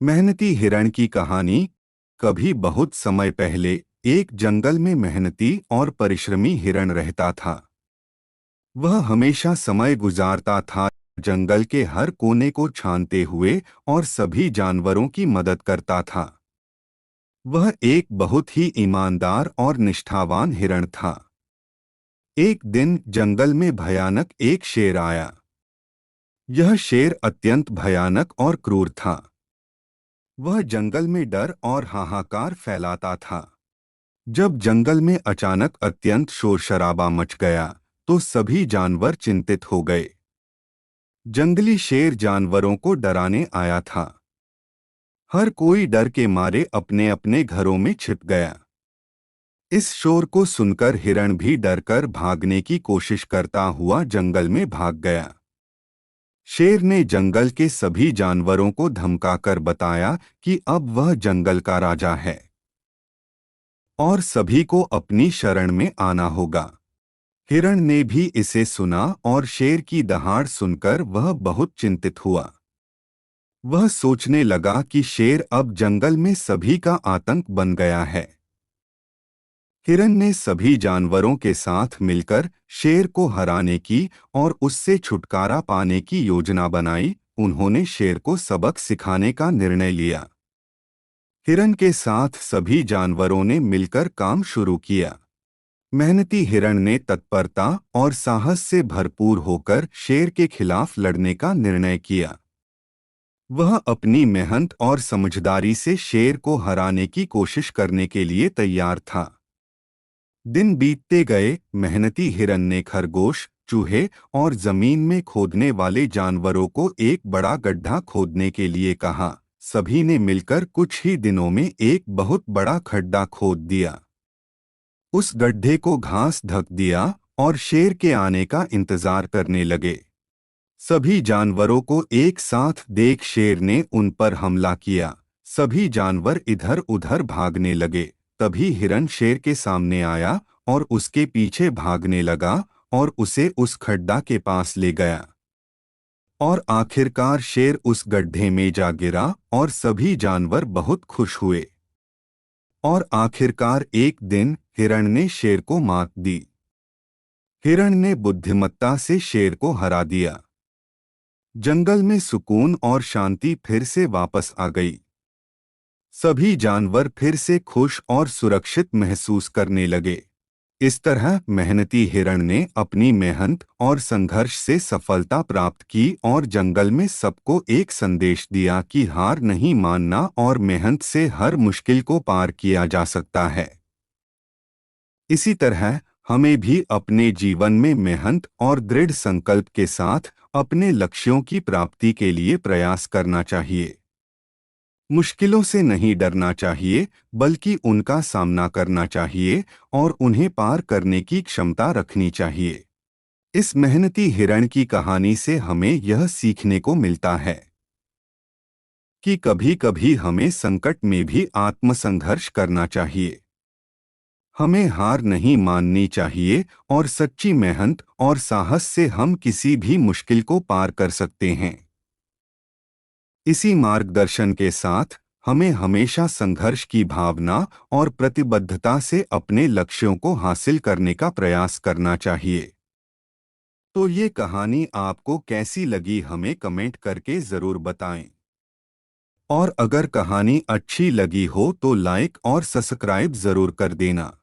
मेहनती हिरण की कहानी। कभी बहुत समय पहले एक जंगल में मेहनती और परिश्रमी हिरण रहता था। वह हमेशा समय गुजारता था, जंगल के हर कोने को छानते हुए और सभी जानवरों की मदद करता था। वह एक बहुत ही ईमानदार और निष्ठावान हिरण था। एक दिन जंगल में भयानक एक शेर आया। यह शेर अत्यंत भयानक और क्रूर था। वह जंगल में डर और हाहाकार फैलाता था। जब जंगल में अचानक अत्यंत शोर शराबा मच गया तो सभी जानवर चिंतित हो गए। जंगली शेर जानवरों को डराने आया था। हर कोई डर के मारे अपने अपने घरों में छिप गया। इस शोर को सुनकर हिरण भी डरकर भागने की कोशिश करता हुआ जंगल में भाग गया। शेर ने जंगल के सभी जानवरों को धमकाकर बताया कि अब वह जंगल का राजा है और सभी को अपनी शरण में आना होगा। हिरण ने भी इसे सुना और शेर की दहाड़ सुनकर वह बहुत चिंतित हुआ। वह सोचने लगा कि शेर अब जंगल में सभी का आतंक बन गया है। हिरण ने सभी जानवरों के साथ मिलकर शेर को हराने की और उससे छुटकारा पाने की योजना बनाई। उन्होंने शेर को सबक सिखाने का निर्णय लिया। हिरण के साथ सभी जानवरों ने मिलकर काम शुरू किया। मेहनती हिरण ने तत्परता और साहस से भरपूर होकर शेर के खिलाफ लड़ने का निर्णय किया। वह अपनी मेहनत और समझदारी से शेर को हराने की कोशिश करने के लिए तैयार था। दिन बीतते गए, मेहनती हिरण ने खरगोश, चूहे और जमीन में खोदने वाले जानवरों को एक बड़ा गड्ढा खोदने के लिए कहा। सभी ने मिलकर कुछ ही दिनों में एक बहुत बड़ा खड्डा खोद दिया। उस गड्ढे को घास ढक दिया और शेर के आने का इंतजार करने लगे। सभी जानवरों को एक साथ देख शेर ने उन पर हमला किया। सभी जानवर इधर उधर भागने लगे। तभी हिरण शेर के सामने आया और उसके पीछे भागने लगा और उसे उस खड्डा के पास ले गया। और आखिरकार शेर उस गड्ढे में जा गिरा और सभी जानवर बहुत खुश हुए। और आखिरकार एक दिन हिरण ने शेर को मात दी। हिरण ने बुद्धिमत्ता से शेर को हरा दिया। जंगल में सुकून और शांति फिर से वापस आ गई। सभी जानवर फिर से खुश और सुरक्षित महसूस करने लगे। इस तरह मेहनती हिरण ने अपनी मेहनत और संघर्ष से सफलता प्राप्त की और जंगल में सबको एक संदेश दिया कि हार नहीं मानना और मेहनत से हर मुश्किल को पार किया जा सकता है। इसी तरह हमें भी अपने जीवन में मेहनत और दृढ़ संकल्प के साथ अपने लक्ष्यों की प्राप्ति के लिए प्रयास करना चाहिए। मुश्किलों से नहीं डरना चाहिए, बल्कि उनका सामना करना चाहिए और उन्हें पार करने की क्षमता रखनी चाहिए। इस मेहनती हिरण की कहानी से हमें यह सीखने को मिलता है कि कभी-कभी हमें संकट में भी आत्मसंघर्ष करना चाहिए। हमें हार नहीं माननी चाहिए और सच्ची मेहनत और साहस से हम किसी भी मुश्किल को पार कर सकते हैं। इसी मार्गदर्शन के साथ हमें हमेशा संघर्ष की भावना और प्रतिबद्धता से अपने लक्ष्यों को हासिल करने का प्रयास करना चाहिए। तो ये कहानी आपको कैसी लगी, हमें कमेंट करके ज़रूर बताएं। और अगर कहानी अच्छी लगी हो तो लाइक और सब्सक्राइब ज़रूर कर देना।